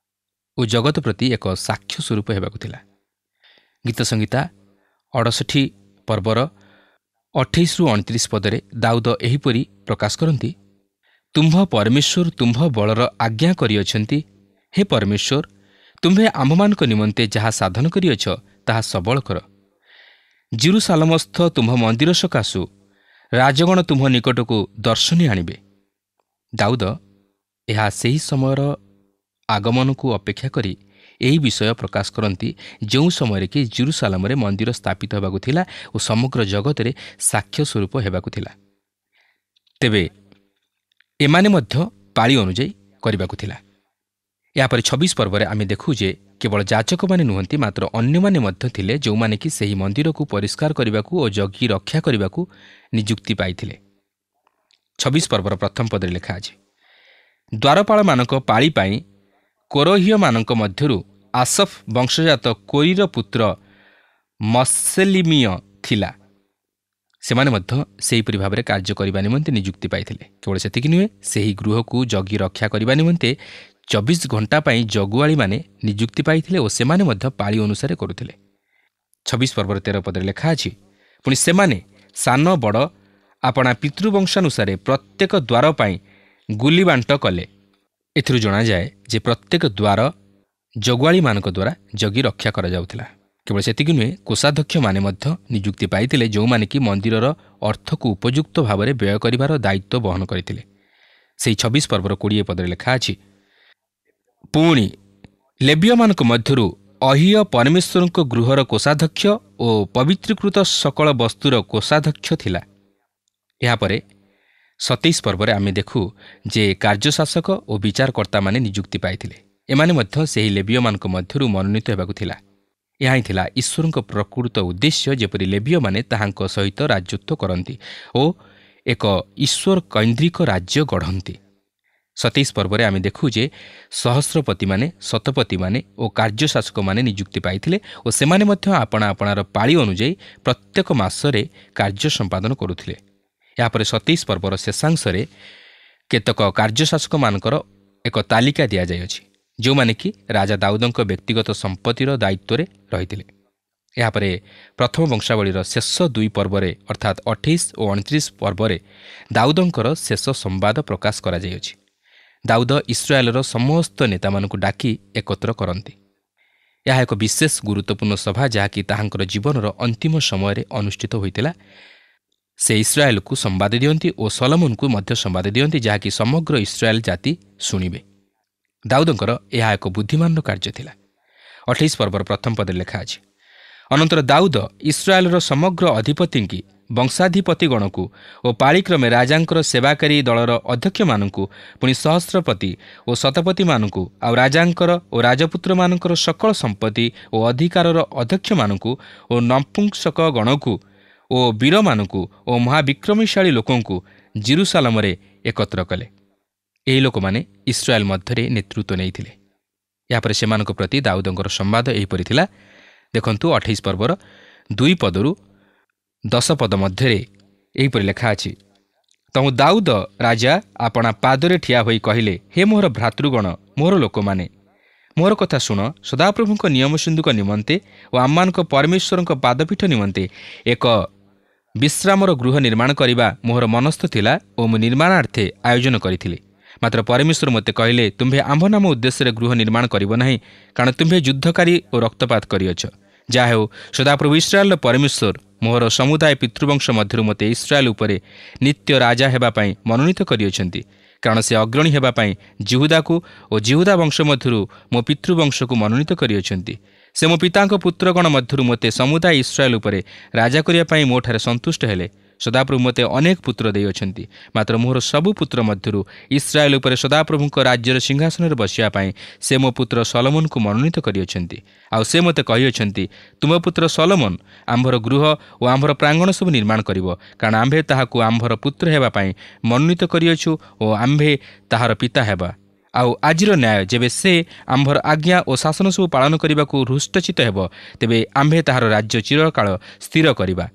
ଓ ଜଗତ ପ୍ରତି ଏକ ସାକ୍ଷ୍ୟ ସ୍ୱରୂପ ହେବାକୁ ଥିଲା। ଗୀତ ସଂହିତା 68 ପର୍ବର 28-29 ପଦରେ ଦାଉଦ ଏହିପରି ପ୍ରକାଶ କରନ୍ତି, ତୁମ୍ଭ ପରମେଶ୍ୱର ତୁମ୍ଭ ବଳର ଆଜ୍ଞା କରିଅଛନ୍ତି। ହେ ପରମେଶ୍ୱର, ତୁମ୍ଭେ ଆମ୍ଭମାନଙ୍କ ନିମନ୍ତେ ଯାହା ସାଧନ କରିଅଛ ତାହା ସବଳ କର। ଜେରୁସାଲେମସ୍ଥ ତୁମ୍ଭ ମନ୍ଦିର ସକାଶୁ ରାଜଗଣ ତୁମ୍ଭ ନିକଟକୁ ଦର୍ଶନୀ ଆଣିବେ। ଦାଉଦ ଏହା ସେହି ସମୟର ଆଗମନକୁ ଅପେକ୍ଷା କରି ଏହି ବିଷୟ ପ୍ରକାଶ କରନ୍ତି, ଯେଉଁ ସମୟରେ କି ଜେରୁସାଲେମରେ ମନ୍ଦିର ସ୍ଥାପିତ ହେବାକୁ ଥିଲା ଓ ସମଗ୍ର ଜଗତରେ ସାକ୍ଷ୍ୟ ସ୍ୱରୂପ ହେବାକୁ ଥିଲା। ତେବେ ଏମାନେ ମଧ୍ୟ ପାଳି ଅନୁଯାୟୀ କରିବାକୁ ଥିଲା। ଏହାପରେ 26 ପର୍ବରେ ଆମେ ଦେଖୁ ଯେ କେବଳ ଯାଜକମାନେ ନୁହନ୍ତି, ମାତ୍ର ଅନ୍ୟମାନେ ମଧ୍ୟ ଥିଲେ, ଯେଉଁମାନେ କି ସେହି ମନ୍ଦିରକୁ ପରିଷ୍କାର କରିବାକୁ ଓ ଜଗି ରକ୍ଷା କରିବାକୁ ନିଯୁକ୍ତି ପାଇଥିଲେ। 26 ପର୍ବର ପ୍ରଥମ ପଦରେ ଲେଖା ଅଛି, ଦ୍ୱାରପାଳମାନଙ୍କ ପାଳି ପାଇଁ କୋରହୀୟମାନଙ୍କ ମଧ୍ୟରୁ ଆସଫ ବଂଶଜାତ କୋରିର ପୁତ୍ର ମସେଲିମିୟ ଥିଲା। ସେମାନେ ମଧ୍ୟ ସେହିପରି ଭାବରେ କାର୍ଯ୍ୟ କରିବା ନିମନ୍ତେ ନିଯୁକ୍ତି ପାଇଥିଲେ। କେବଳ ସେତିକି ନୁହେଁ, ସେହି ଗୃହକୁ ଜଗି ରକ୍ଷା କରିବା ନିମନ୍ତେ 24 ଘଣ୍ଟା ପାଇଁ ଜଗୁଆଳିମାନେ ନିଯୁକ୍ତି ପାଇଥିଲେ ଓ ସେମାନେ ମଧ୍ୟ ପାଳି ଅନୁସାରେ କରୁଥିଲେ। 26 ପର୍ବର 13 ପଦରେ ଲେଖା ଅଛି, ପୁଣି ସେମାନେ ସାନ ବଡ଼ ଆପଣା ପିତୃବଂଶାନୁସାରେ ପ୍ରତ୍ୟେକ ଦ୍ୱାର ପାଇଁ ଗୁଲିବାଣ୍ଟ କଲେ। ଏଥିରୁ ଜଣାଯାଏ ଯେ ପ୍ରତ୍ୟେକ ଦ୍ୱାର ଜଗୁଆଳିମାନଙ୍କ ଦ୍ୱାରା ଜଗି ରକ୍ଷା କରାଯାଉଥିଲା। କେବଳ ସେତିକି ନୁହେଁ, କୋଷାଧ୍ୟକ୍ଷମାନେ ମଧ୍ୟ ନିଯୁକ୍ତି ପାଇଥିଲେ, ଯେଉଁମାନେ କି ମନ୍ଦିରର ଅର୍ଥକୁ ଉପଯୁକ୍ତ ଭାବରେ ବ୍ୟୟ କରିବାର ଦାୟିତ୍ୱ ବହନ କରିଥିଲେ। ସେହି 26 ପର୍ବର 20 ପଦରେ ଲେଖା ଅଛି, ପୁଣି ଲେବୀୟମାନଙ୍କ ମଧ୍ୟରୁ ଅହିୟ ପରମେଶ୍ୱରଙ୍କ ଗୃହର କୋଷାଧ୍ୟକ୍ଷ ଓ ପବିତ୍ରୀକୃତ ସକଳ ବସ୍ତୁର କୋଷାଧ୍ୟକ୍ଷ ଥିଲା। ଏହାପରେ 27 ପର୍ବରେ ଆମେ ଦେଖୁ ଯେ କାର୍ଯ୍ୟଶାସକ ଓ ବିଚାରକର୍ତ୍ତାମାନେ ନିଯୁକ୍ତି ପାଇଥିଲେ। ଏମାନେ ମଧ୍ୟ ସେହି ଲେବୀୟମାନଙ୍କ ମଧ୍ୟରୁ ମନୋନୀତ ହେବାକୁ ଥିଲା। ଏହା ହିଁ ଥିଲା ଈଶ୍ୱରଙ୍କ ପ୍ରକୃତ ଉଦ୍ଦେଶ୍ୟ, ଯେପରି ଲେବୀୟମାନେ ତାହାଙ୍କ ସହିତ ରାଜତ୍ୱ କରନ୍ତି ଓ ଏକ ଈଶ୍ୱର କୈନ୍ଦ୍ରିକ ରାଜ୍ୟ ଗଢ଼ନ୍ତି। 27 ପର୍ବରେ ଆମେ ଦେଖୁ ଯେ ସହସ୍ରପତିମାନେ, ଶତପତିମାନେ ଓ କାର୍ଯ୍ୟଶାସକମାନେ ନିଯୁକ୍ତି ପାଇଥିଲେ ଓ ସେମାନେ ମଧ୍ୟ ଆପଣା ଆପଣାର ପାଳି ଅନୁଯାୟୀ ପ୍ରତ୍ୟେକ ମାସରେ କାର୍ଯ୍ୟ ସମ୍ପାଦନ କରୁଥିଲେ। ଏହାପରେ 27 ପର୍ବର ଶେଷାଂଶରେ କେତେକ କାର୍ଯ୍ୟଶାସକମାନଙ୍କର ଏକ ତାଲିକା ଦିଆଯାଇଅଛି, ଯେଉଁମାନେ କି ରାଜା ଦାଉଦଙ୍କ ବ୍ୟକ୍ତିଗତ ସମ୍ପତ୍ତିର ଦାୟିତ୍ୱରେ ରହିଥିଲେ। ଏହାପରେ ପ୍ରଥମ ବଂଶାବଳୀର ଶେଷ 2 ପର୍ବରେ ଅର୍ଥାତ୍ 28 ଓ 29 ପର୍ବରେ ଦାଉଦଙ୍କର ଶେଷ ସମ୍ବାଦ ପ୍ରକାଶ କରାଯାଇଅଛି। ଦାଉଦ ଇସ୍ରାଏଲର ସମସ୍ତ ନେତାମାନଙ୍କୁ ଡାକି ଏକତ୍ର କରନ୍ତି। ଏହା ଏକ ବିଶେଷ ଗୁରୁତ୍ୱପୂର୍ଣ୍ଣ ସଭା, ଯାହାକି ତାହାଙ୍କର ଜୀବନର ଅନ୍ତିମ ସମୟରେ ଅନୁଷ୍ଠିତ ହୋଇଥିଲା। ସେ ଇସ୍ରାଏଲକୁ ସମ୍ବାଦ ଦିଅନ୍ତି ଓ ସଲୋମନଙ୍କୁ ମଧ୍ୟ ସମ୍ବାଦ ଦିଅନ୍ତି, ଯାହାକି ସମଗ୍ର ଇସ୍ରାଏଲ ଜାତି ଶୁଣିବେ। ଦାଉଦଙ୍କର ଏହା ଏକ ବୁଦ୍ଧିମାନର କାର୍ଯ୍ୟ ଥିଲା। 28 ପର୍ବର ପ୍ରଥମ ପଦରେ ଲେଖା ଅଛି, ଅନନ୍ତର ଦାଉଦ ଇସ୍ରାଏଲର ସମଗ୍ର ଅଧିପତିଙ୍କି, ବଂଶାଧିପତିଗଣକୁ ଓ ପାଳିକ୍ରମେ ରାଜାଙ୍କର ସେବାକାରୀ ଦଳର ଅଧ୍ୟକ୍ଷମାନଙ୍କୁ, ପୁଣି ସହସ୍ରପତି ଓ ଶତପତିମାନଙ୍କୁ, ଆଉ ରାଜାଙ୍କର ଓ ରାଜପୁତ୍ରମାନଙ୍କର ସକଳ ସମ୍ପତ୍ତି ଓ ଅଧିକାରର ଅଧ୍ୟକ୍ଷମାନଙ୍କୁ ଓ ନପୁଂସକ ଗଣକୁ ଓ ବୀରମାନଙ୍କୁ ଓ ମହାବିକ୍ରମଶାଳୀ ଲୋକଙ୍କୁ ଜେରୁସାଲେମରେ ଏକତ୍ର କଲେ। ଏହି ଲୋକମାନେ ଇସ୍ରାଏଲ ମଧ୍ୟରେ ନେତୃତ୍ୱ ନେଇଥିଲେ। ଏହାପରେ ସେମାନଙ୍କ ପ୍ରତି ଦାଉଦଙ୍କର ସମ୍ବାଦ ଏହିପରି ଥିଲା। ଦେଖନ୍ତୁ 28 ପର୍ବର 2 ପଦରୁ 10 ପଦ ମଧ୍ୟରେ ଏହିପରି ଲେଖା ଅଛି, ତହୁଁ ଦାଉଦ ରାଜା ଆପଣା ପାଦରେ ଠିଆ ହୋଇ କହିଲେ, ହେ ମୋହର ଭ୍ରାତୃଗଣ, ମୋହର ଲୋକମାନେ, ମୋହର କଥା ଶୁଣ। ସଦାପ୍ରଭୁଙ୍କ ନିୟମ ସିନ୍ଧୁକ ନିମନ୍ତେ ଓ ଆମମାନଙ୍କ ପରମେଶ୍ୱରଙ୍କ ପାଦପୀଠ ନିମନ୍ତେ ଏକ ବିଶ୍ରାମର ଗୃହ ନିର୍ମାଣ କରିବା ମୋହର ମନସ୍ଥ ଥିଲା ଓ ମୁଁ ନିର୍ମାଣାର୍ଥେ ଆୟୋଜନ କରିଥିଲି। ମାତ୍ର ପରମେଶ୍ୱର ମୋତେ କହିଲେ, ତୁମ୍ଭେ ଆମ୍ଭ ନାମ ଉଦ୍ଦେଶ୍ୟରେ ଗୃହ ନିର୍ମାଣ କରିବ ନାହିଁ, କାରଣ ତୁମ୍ଭେ ଯୁଦ୍ଧକାରୀ ଓ ରକ୍ତପାତ କରିଅଛ। ଯାହା ହେଉ ସଦାପ୍ରଭୁ ଇସ୍ରାଏଲର ପରମେଶ୍ୱର ମୋହର ସମୁଦାୟ ପିତୃବଂଶ ମଧ୍ୟରୁ ମୋତେ ଇସ୍ରାଏଲ ଉପରେ ନିତ୍ୟ ରାଜା ହେବା ପାଇଁ ମନୋନୀତ କରିଅଛନ୍ତି, କାରଣ ସେ ଅଗ୍ରଣୀ ହେବା ପାଇଁ ଜିହୁଦାକୁ ଓ ଜିହୁଦା ବଂଶ ମଧ୍ୟରୁ ମୋ ପିତୃବଂଶକୁ ମନୋନୀତ କରିଅଛନ୍ତି। ସେ ମୋ ପିତାଙ୍କ ପୁତ୍ରଗଣ ମଧ୍ୟରୁ ମୋତେ ସମୁଦାୟ ଇସ୍ରାଏଲ ଉପରେ ରାଜା କରିବା ପାଇଁ ମୋଠାରେ ସନ୍ତୁଷ୍ଟ ହେଲେ। ସଦାପ୍ରଭୁ ମୋତେ ଅନେକ ପୁତ୍ର ଦେଇଅଛନ୍ତି, ମାତ୍ର ମୋହର ସବୁ ପୁତ୍ର ମଧ୍ୟରୁ ଇସ୍ରାଏଲ ଉପରେ ସଦାପ୍ରଭୁଙ୍କ ରାଜ୍ୟର ସିଂହାସନରେ ବସିବା ପାଇଁ ସେ ମୋ ପୁତ୍ର ସଲୋମନକୁ ମନୋନୀତ କରିଅଛନ୍ତି। ଆଉ ସେ ମୋତେ କହିଅଛନ୍ତି, ତୁମ ପୁତ୍ର ସଲୋମନ ଆମ୍ଭର ଗୃହ ଓ ଆମ୍ଭର ପ୍ରାଙ୍ଗଣ ସବୁ ନିର୍ମାଣ କରିବ, କାରଣ ଆମ୍ଭେ ତାହାକୁ ଆମ୍ଭର ପୁତ୍ର ହେବା ପାଇଁ ମନୋନୀତ କରିଅଛୁ ଓ ଆମ୍ଭେ ତାହାର ପିତା ହେବା। ଆଉ ଆଜିର ନ୍ୟାୟ, ଯେବେ ସେ ଆମ୍ଭର ଆଜ୍ଞା ଓ ଶାସନ ସବୁ ପାଳନ କରିବାକୁ ହୃଷ୍ଟଚିତ ହେବ, ତେବେ ଆମ୍ଭେ ତାହାର ରାଜ୍ୟ ଚିରକାଳ ସ୍ଥିର କରିବା।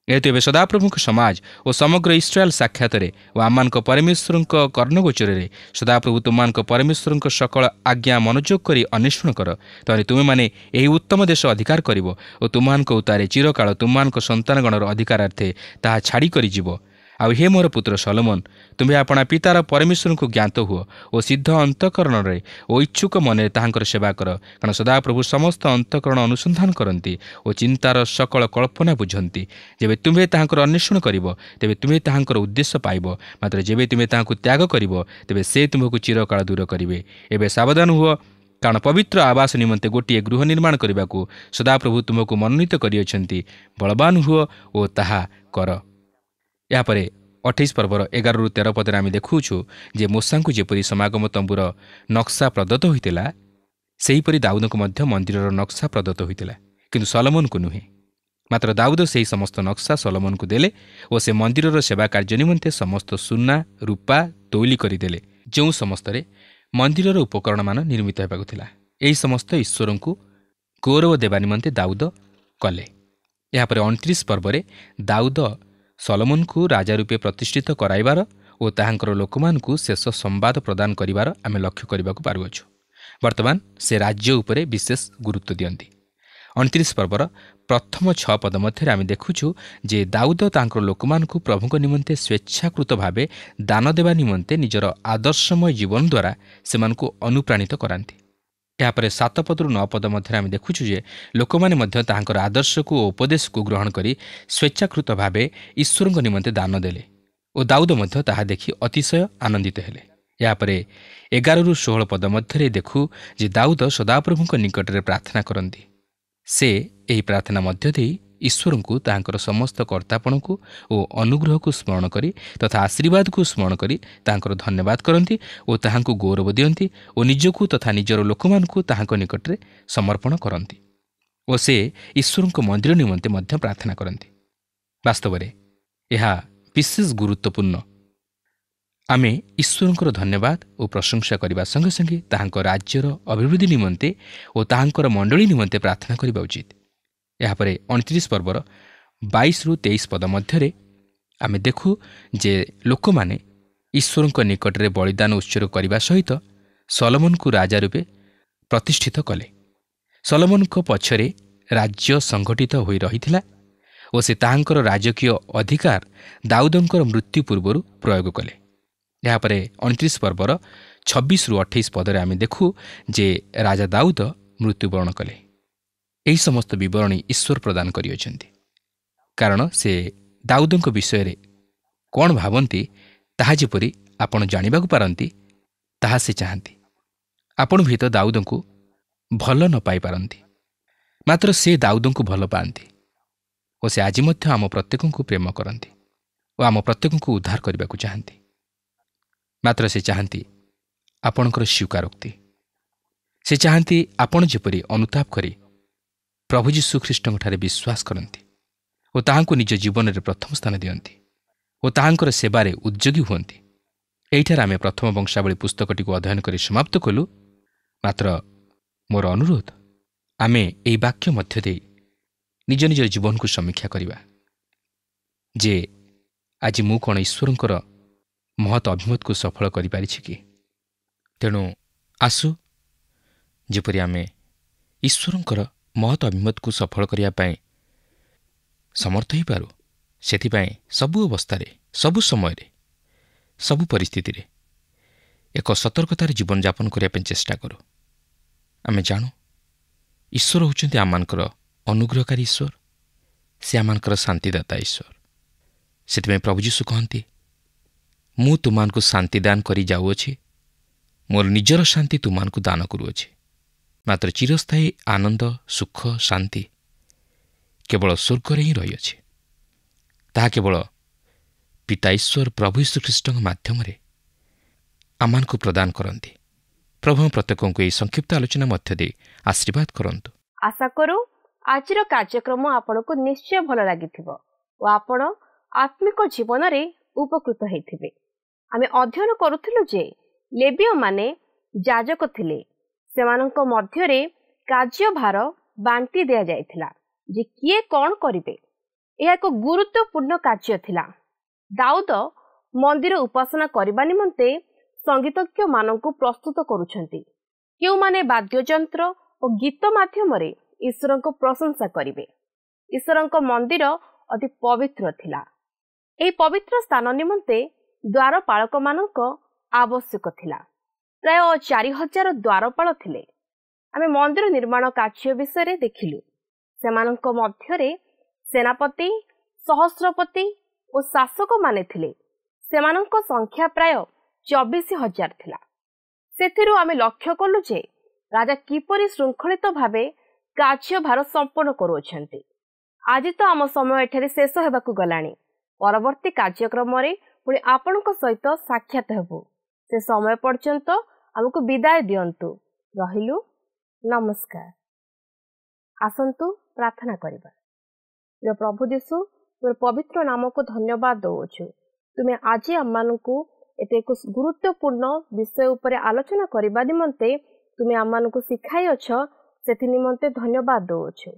ଯେହେତୁ ଏବେ ସଦାପ୍ରଭୁଙ୍କ ସମାଜ ଓ ସମଗ୍ର ଇସ୍ରାଏଲ ସାକ୍ଷାତରେ ଓ ଆମମାନଙ୍କ ପରମେଶ୍ୱରଙ୍କ କର୍ଣ୍ଣଗୋଚରରେ ସଦାପ୍ରଭୁ ତୁମମାନଙ୍କ ପରମେଶ୍ୱରଙ୍କ ସକଳ ଆଜ୍ଞା ମନୋଯୋଗ କରି ଅନ୍ୱେଷଣ କର, ତାହେଲେ ତୁମେମାନେ ଏହି ଉତ୍ତମ ଦେଶ ଅଧିକାର କରିବ ଓ ତୁମମାନଙ୍କ ଉତ୍ତାରେ ଚିରକାଳ ତୁମମାନଙ୍କ ସନ୍ତାନଗଣର ଅଧିକାରାର୍ଥେ ତାହା ଛାଡ଼ି କରିଯିବ। ଆଉ ହେ ମୋର ପୁତ୍ର ସଲୋମନ, ତୁମ୍ଭେ ଆପଣା ପିତାର ପରମେଶ୍ୱରଙ୍କୁ ଜ୍ଞାତ ହୁଅ ଓ ସିଦ୍ଧ ଅନ୍ତଃକରଣରେ ଓ ଇଚ୍ଛୁକ ମନରେ ତାହାଙ୍କର ସେବା କର, କାରଣ ସଦାପ୍ରଭୁ ସମସ୍ତ ଅନ୍ତଃକରଣ ଅନୁସନ୍ଧାନ କରନ୍ତି ଓ ଚିନ୍ତାର ସକଳ କଳ୍ପନା ବୁଝନ୍ତି। ଯେବେ ତୁମ୍ଭେ ତାହାଙ୍କର ଅନ୍ୱେଷଣ କରିବ, ତେବେ ତୁମ୍ଭେ ତାହାଙ୍କର ଉଦ୍ଦେଶ୍ୟ ପାଇବ, ମାତ୍ର ଯେବେ ତୁମେ ତାହାଙ୍କୁ ତ୍ୟାଗ କରିବ, ତେବେ ସେ ତୁମକୁ ଚିରକାଳ ଦୂର କରିବେ। ଏବେ ସାବଧାନ ହୁଅ, କାରଣ ପବିତ୍ର ଆବାସ ନିମନ୍ତେ ଗୋଟିଏ ଗୃହ ନିର୍ମାଣ କରିବାକୁ ସଦାପ୍ରଭୁ ତୁମକୁ ମନୋନୀତ କରିଅଛନ୍ତି। ବଳବାନ ହୁଅ ଓ ତାହା କର। ଏହାପରେ 28 ପର୍ବର 11-13 ପଦରେ ଆମେ ଦେଖୁଛୁ ଯେ ମୋଶାଙ୍କୁ ଯେପରି ସମାଗମ ତମ୍ବୁର ନକ୍ସା ପ୍ରଦତ୍ତ ହୋଇଥିଲା, ସେହିପରି ଦାଉଦଙ୍କୁ ମଧ୍ୟ ମନ୍ଦିରର ନକ୍ସା ପ୍ରଦତ୍ତ ହୋଇଥିଲା, କିନ୍ତୁ ସଲୋମନକୁ ନୁହେଁ। ମାତ୍ର ଦାଉଦ ସେହି ସମସ୍ତ ନକ୍ସା ସଲୋମନକୁ ଦେଲେ ଓ ସେ ମନ୍ଦିରର ସେବା କାର୍ଯ୍ୟ ନିମନ୍ତେ ସମସ୍ତ ସୁନା ରୂପା ତୈଳି କରିଦେଲେ, ଯେଉଁ ସମସ୍ତରେ ମନ୍ଦିରର ଉପକରଣମାନ ନିର୍ମିତ ହେବାକୁ ଥିଲା। ଏହି ସମସ୍ତ ଈଶ୍ୱରଙ୍କୁ ଗୌରବ ଦେବା ନିମନ୍ତେ ଦାଉଦ କଲେ। ଏହାପରେ 29 ପର୍ବରେ ଦାଉଦ ସଲୋମନକୁ ରାଜା ରୂପେ ପ୍ରତିଷ୍ଠିତ କରାଇବାର ଓ ତାହାଙ୍କର ଲୋକମାନଙ୍କୁ ଶେଷ ସମ୍ବାଦ ପ୍ରଦାନ କରିବାର ଆମେ ଲକ୍ଷ୍ୟ କରିବାକୁ ପାରୁଅଛୁ। ବର୍ତ୍ତମାନ ସେ ରାଜ୍ୟ ଉପରେ ବିଶେଷ ଗୁରୁତ୍ୱ ଦିଅନ୍ତି। 29 ପର୍ବର ପ୍ରଥମ 6 ପଦ ମଧ୍ୟରେ ଆମେ ଦେଖୁଛୁ ଯେ ଦାଉଦ ତାଙ୍କର ଲୋକମାନଙ୍କୁ ପ୍ରଭୁଙ୍କ ନିମନ୍ତେ ସ୍ୱେଚ୍ଛାକୃତ ଭାବେ ଦାନ ଦେବା ନିମନ୍ତେ ନିଜର ଆଦର୍ଶମୟ ଜୀବନ ଦ୍ୱାରା ସେମାନଙ୍କୁ ଅନୁପ୍ରାଣିତ କରାନ୍ତି। ଏହାପରେ 7 ପଦରୁ 9 ପଦ ମଧ୍ୟରେ ଆମେ ଦେଖୁଛୁ ଯେ ଲୋକମାନେ ମଧ୍ୟ ତାହାଙ୍କର ଆଦର୍ଶକୁ ଓ ଉପଦେଶକୁ ଗ୍ରହଣ କରି ସ୍ୱେଚ୍ଛାକୃତ ଭାବେ ଈଶ୍ୱରଙ୍କ ନିମନ୍ତେ ଦାନ ଦେଲେ ଓ ଦାଉଦ ମଧ୍ୟ ତାହା ଦେଖି ଅତିଶୟ ଆନନ୍ଦିତ ହେଲେ। ଏହାପରେ 11-16 ପଦ ମଧ୍ୟରେ ଦେଖୁ ଯେ ଦାଉଦ ସଦାପ୍ରଭୁଙ୍କ ନିକଟରେ ପ୍ରାର୍ଥନା କରନ୍ତି। ସେ ଏହି ପ୍ରାର୍ଥନା ମଧ୍ୟ ଦେଇ ଈଶ୍ୱରଙ୍କୁ ତାହାଙ୍କର ସମସ୍ତ କର୍ତ୍ତାପଣକୁ ଓ ଅନୁଗ୍ରହକୁ ସ୍ମରଣ କରି ତଥା ଆଶୀର୍ବାଦକୁ ସ୍ମରଣ କରି ତାହାଙ୍କର ଧନ୍ୟବାଦ କରନ୍ତି ଓ ତାହାଙ୍କୁ ଗୌରବ ଦିଅନ୍ତି ଓ ନିଜକୁ ତଥା ନିଜର ଲୋକମାନଙ୍କୁ ତାହାଙ୍କ ନିକଟରେ ସମର୍ପଣ କରନ୍ତି ଓ ସେ ଈଶ୍ୱରଙ୍କ ମନ୍ଦିର ନିମନ୍ତେ ମଧ୍ୟ ପ୍ରାର୍ଥନା କରନ୍ତି। ବାସ୍ତବରେ ଏହା ବିଶେଷ ଗୁରୁତ୍ୱପୂର୍ଣ୍ଣ। ଆମେ ଈଶ୍ୱରଙ୍କର ଧନ୍ୟବାଦ ଓ ପ୍ରଶଂସା କରିବା ସଙ୍ଗେ ସଙ୍ଗେ ତାହାଙ୍କ ରାଜ୍ୟର ଅଭିବୃଦ୍ଧି ନିମନ୍ତେ ଓ ତାହାଙ୍କର ମଣ୍ଡଳୀ ନିମନ୍ତେ ପ୍ରାର୍ଥନା କରିବା ଉଚିତ। ଏହାପରେ 29 ପର୍ବର 22-23 ପଦ ମଧ୍ୟରେ ଆମେ ଦେଖୁ ଯେ ଲୋକମାନେ ଈଶ୍ୱରଙ୍କ ନିକଟରେ ବଳିଦାନ ଉତ୍ସର୍ଗ କରିବା ସହିତ ସଲୋମନକୁ ରାଜା ରୂପେ ପ୍ରତିଷ୍ଠିତ କଲେ। ସଲୋମନଙ୍କ ପଛରେ ରାଜ୍ୟ ସଂଗଠିତ ହୋଇ ରହିଥିଲା ଓ ସେ ତାହାଙ୍କର ରାଜକୀୟ ଅଧିକାର ଦାଉଦଙ୍କର ମୃତ୍ୟୁ ପୂର୍ବରୁ ପ୍ରୟୋଗ କଲେ। ଏହାପରେ 29 ପର୍ବର 26-28 ପଦରେ ଆମେ ଦେଖୁ ଯେ ରାଜା ଦାଉଦ ମୃତ୍ୟୁବରଣ କଲେ। ଏହି ସମସ୍ତ ବିବରଣୀ ଈଶ୍ୱର ପ୍ରଦାନ କରିଅଛନ୍ତି, କାରଣ ସେ ଦାଉଦଙ୍କ ବିଷୟରେ କ'ଣ ଭାବନ୍ତି ତାହା ଯେପରି ଆପଣ ଜାଣିବାକୁ ପାରନ୍ତି, ତାହା ସେ ଚାହାନ୍ତି। ଆପଣ ହୁଏତ ଦାଉଦଙ୍କୁ ଭଲ ନ ପାଇପାରନ୍ତି, ମାତ୍ର ସେ ଦାଉଦଙ୍କୁ ଭଲ ପାଆନ୍ତି ଓ ସେ ଆଜି ମଧ୍ୟ ଆମ ପ୍ରତ୍ୟେକଙ୍କୁ ପ୍ରେମ କରନ୍ତି ଓ ଆମ ପ୍ରତ୍ୟେକଙ୍କୁ ଉଦ୍ଧାର କରିବାକୁ ଚାହାନ୍ତି। ମାତ୍ର ସେ ଚାହାନ୍ତି ଆପଣଙ୍କର ସ୍ୱୀକାରୋକ୍ତି। ସେ ଚାହାନ୍ତି ଆପଣ ଯେପରି ଅନୁତାପ କରି ପ୍ରଭୁ ଯୀଶୁ ଖ୍ରୀଷ୍ଟଙ୍କଠାରେ ବିଶ୍ୱାସ କରନ୍ତି ଓ ତାହାଙ୍କୁ ନିଜ ଜୀବନରେ ପ୍ରଥମ ସ୍ଥାନ ଦିଅନ୍ତି ଓ ତାହାଙ୍କର ସେବାରେ ଉଦ୍ଯୋଗୀ ହୁଅନ୍ତି। ଏହିଠାରେ ଆମେ ପ୍ରଥମ ବଂଶାବଳୀ ପୁସ୍ତକଟିକୁ ଅଧ୍ୟୟନ କରି ସମାପ୍ତ କଲୁ। ମାତ୍ର ମୋର ଅନୁରୋଧ, ଆମେ ଏହି ବାକ୍ୟ ମଧ୍ୟ ଦେଇ ନିଜ ନିଜ ଜୀବନକୁ ସମୀକ୍ଷା କରିବା ଯେ ଆଜି ମୁଁ କ'ଣ ଈଶ୍ୱରଙ୍କର ମହତ୍ ଅଭିମତକୁ ସଫଳ କରିପାରିଛି କି? ତେଣୁ ଆସୁ, ଯେପରି ଆମେ ଈଶ୍ୱରଙ୍କର ମହତ୍ ଅଭିମତକୁ ସଫଳ କରିବା ପାଇଁ ସମର୍ଥ ହୋଇପାରୁ, ସେଥିପାଇଁ ସବୁ ଅବସ୍ଥାରେ, ସବୁ ସମୟରେ, ସବୁ ପରିସ୍ଥିତିରେ ଏକ ସତର୍କତାର ଜୀବନଯାପନ କରିବା ପାଇଁ ଚେଷ୍ଟା କରୁ। ଆମେ ଜାଣୁ ଈଶ୍ୱର ହେଉଛନ୍ତି ଆମମାନଙ୍କର ଅନୁଗ୍ରହକାରୀ ଈଶ୍ୱର, ସେ ଆମମାନଙ୍କର ଶାନ୍ତିଦାତା ଈଶ୍ୱର। ସେଥିପାଇଁ ପ୍ରଭୁ ଯୀଶୁ କହନ୍ତି, ମୁଁ ତୁମମାନଙ୍କୁ ଶାନ୍ତି ଦାନ କରି ଯାଉଅଛି, ମୋର ନିଜର ଶାନ୍ତି ତୁମମାନଙ୍କୁ ଦାନ କରୁଅଛି। ମାତ୍ର ଚିରସ୍ଥାୟୀ ଆନନ୍ଦ, ସୁଖ, ଶାନ୍ତି କେବଳ ସ୍ୱର୍ଗରେ ହିଁ ରହିଅଛି। ତାହା କେବଳ ପିତା ଈଶ୍ୱର ପ୍ରଭୁ ଯୀଶୁଖ୍ରୀଷ୍ଟଙ୍କ ମାଧ୍ୟମରେ ଆମମାନଙ୍କୁ ପ୍ରଦାନ କରନ୍ତି। ପ୍ରଭୁ ପ୍ରତ୍ୟେକଙ୍କୁ ଏହି ସଂକ୍ଷିପ୍ତ ଆଲୋଚନା ମଧ୍ୟ ଦେଇ ଆଶୀର୍ବାଦ କରନ୍ତୁ। ଆଶା କରୁ ଆଜିର କାର୍ଯ୍ୟକ୍ରମ ଆପଣଙ୍କୁ ନିଶ୍ଚୟ ଭଲ ଲାଗିଥିବ ଓ ଆପଣ ଆତ୍ମିକ ଜୀବନରେ ଉପକୃତ ହୋଇଥିବେ। ଆମେ ଅଧ୍ୟୟନ କରୁଥିଲୁ ଯେ ଲେବୀୟମାନେ ଯାଜକ ଥିଲେ। ସେମାନଙ୍କ ମଧ୍ୟରେ କାର୍ଯ୍ୟଭାର ବାଣ୍ଟି ଦିଆଯାଇଥିଲା ଯେ କିଏ କ'ଣ କରିବେ। ଏହା ଏକ ଗୁରୁତ୍ୱପୂର୍ଣ୍ଣ କାର୍ଯ୍ୟ ଥିଲା। ଦାଉଦ ମନ୍ଦିର ଉପାସନା କରିବା ନିମନ୍ତେ ସଙ୍ଗୀତଜ୍ଞମାନଙ୍କୁ ପ୍ରସ୍ତୁତ କରୁଛନ୍ତି, କେଉଁମାନେ ବାଦ୍ୟଯନ୍ତ୍ର ଓ ଗୀତ ମାଧ୍ୟମରେ ଈଶ୍ୱରଙ୍କ ପ୍ରଶଂସା କରିବେ। ଈଶ୍ୱରଙ୍କ ମନ୍ଦିର ଅତି ପବିତ୍ର ଥିଲା। ଏହି ପବିତ୍ର ସ୍ଥାନ ନିମନ୍ତେ ଦ୍ୱାରପାଳକମାନଙ୍କ ଆବଶ୍ୟକ ଥିଲା। ପ୍ରାୟ 4000 ଦ୍ୱାରପାଳ ଥିଲେ। ଆମେ ମନ୍ଦିର ନିର୍ମାଣ କାର୍ଯ୍ୟ ବିଷୟରେ ଦେଖିଲୁ। ସେମାନଙ୍କ ମଧ୍ୟରେ ସେନାପତି, ସହସ୍ରପତି ଓ ଶାସକମାନେ ଥିଲେ। ସେମାନଙ୍କ ସଂଖ୍ୟା ପ୍ରାୟ 24,000 ଥିଲା। ସେଥିରୁ ଆମେ ଲକ୍ଷ୍ୟ କଲୁ ଯେ ରାଜା କିପରି ଶୃଙ୍ଖଳିତ ଭାବେ କାର୍ଯ୍ୟଭାର ସମ୍ପନ୍ନ କରୁଅଛନ୍ତି। ଆଜି ତ ଆମ ସମୟ ଏଠାରେ ଶେଷ ହେବାକୁ ଗଲାଣି। ପରବର୍ତ୍ତୀ କାର୍ଯ୍ୟକ୍ରମରେ ପୁଣି ଆପଣଙ୍କ ସହିତ ସାକ୍ଷାତ ହେବୁ। ସେ ସମୟ ପର୍ଯ୍ୟନ୍ତ ଆମକୁ ବିଦାୟ ଦିଅନ୍ତୁ। ରହିଲୁ, ନମସ୍କାର। ଆସନ୍ତୁ ପ୍ରାର୍ଥନା କରିବା। ପ୍ରିୟ ପ୍ରଭୁ ଯୀଶୁ, ତୁମର ପବିତ୍ର ନାମକୁ ଧନ୍ୟବାଦ ଦେଉଛୁ। ତୁମେ ଆଜି ଆମମାନଙ୍କୁ ଏତେ ଏକ ଗୁରୁତ୍ୱପୂର୍ଣ୍ଣ ବିଷୟ ଉପରେ ଆଲୋଚନା କରିବା ନିମନ୍ତେ ତୁମେ ଆମମାନଙ୍କୁ ଶିଖାଇଅଛ, ସେଥି ନିମନ୍ତେ ଧନ୍ୟବାଦ ଦେଉଛୁ।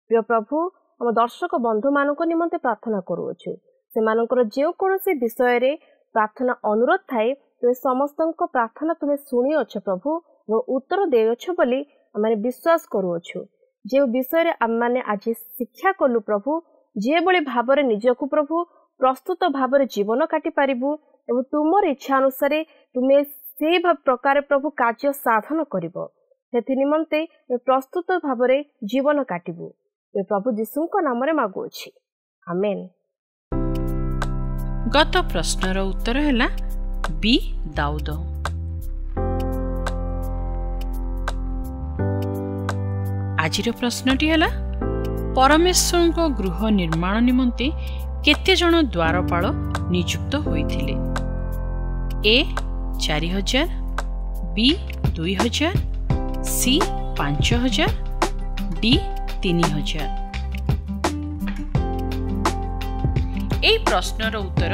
ପ୍ରିୟ ପ୍ରଭୁ, ଆମ ଦର୍ଶକ ବନ୍ଧୁମାନଙ୍କ ନିମନ୍ତେ ପ୍ରାର୍ଥନା କରୁଅଛୁ। ସେମାନଙ୍କର ଯେକୌଣସି ବିଷୟରେ ପ୍ରାର୍ଥନା ଅନୁରୋଧ ଥାଏ, ତୁମେ ସମସ୍ତଙ୍କ ପ୍ରାର୍ଥନା ତୁମେ ଶୁଣିଅଛ ପ୍ରଭୁ ଏବଂ ଉତ୍ତର ଦେଇଅଛ ବୋଲି ଆମେ ବିଶ୍ୱାସ କରୁଅଛୁ। ଯେଉଁ ବିଷୟରେ ଆମେମାନେ ଆଜି ଶିକ୍ଷା କଲୁ ପ୍ରଭୁ, ଯେଭଳି ଭାବରେ ନିଜକୁ ପ୍ରଭୁ ପ୍ରସ୍ତୁତ ଭାବରେ ଜୀବନ କାଟିପାରିବୁ ଏବଂ ତୁମର ଇଚ୍ଛା ଅନୁସାରେ ତୁମେ ସେହି ପ୍ରକାର ପ୍ରଭୁ କାର୍ଯ୍ୟ ସାଧନ କରିବ, ସେଥି ନିମନ୍ତେ ପ୍ରସ୍ତୁତ ଭାବରେ ଜୀବନ କାଟିବୁ। ପ୍ରଭୁ ଯୀଶୁଙ୍କ ନାମରେ ମାଗୁଅଛି, ଆମେନ୍। ଗତ ପ୍ରଶ୍ନର ଉତ୍ତର ହେଲା ବି ଦାଉଦ। ଆଜିର ପ୍ରଶ୍ନଟି ହେଲା, ପରମେଶ୍ୱରଙ୍କ ଗୃହ ନିର୍ମାଣ ନିମନ୍ତେ କେତେ ଜଣ ଦ୍ୱାରପାଳ ନିଯୁକ୍ତ ହୋଇଥିଲେ? A 4000, B 2000, C 5000, D 3000। এই প্রশ্নর উত্তর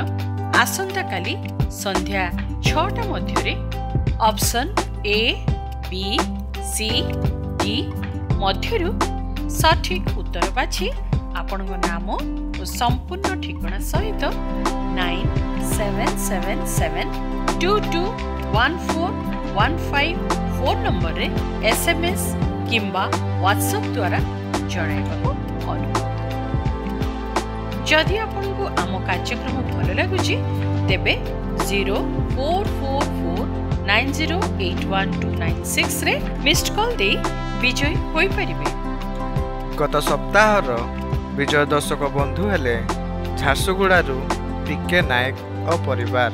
আসন্তাকালি সন্ধ্যা 6টা মধ্যে option A, B, C, D মধ্যরু সঠিক উত্তর বাছি আপনার নাম ও সম্পূর্ণ ঠিকনা সহিত 9777221415 ফোন নম্বরে SMS কিংবা WhatsApp দ্বারা জଣାଇବାକୁ অনুরোধ। जदि आपको आम कार्यक्रम भल लगुच तेबे 0444908126 रे मिस्ड कॉल दे विजय होई परिबे। गत सप्ताहर विजय दर्शक बंधु हेले झारसुगुड़ारू पीके नायक और परिवार।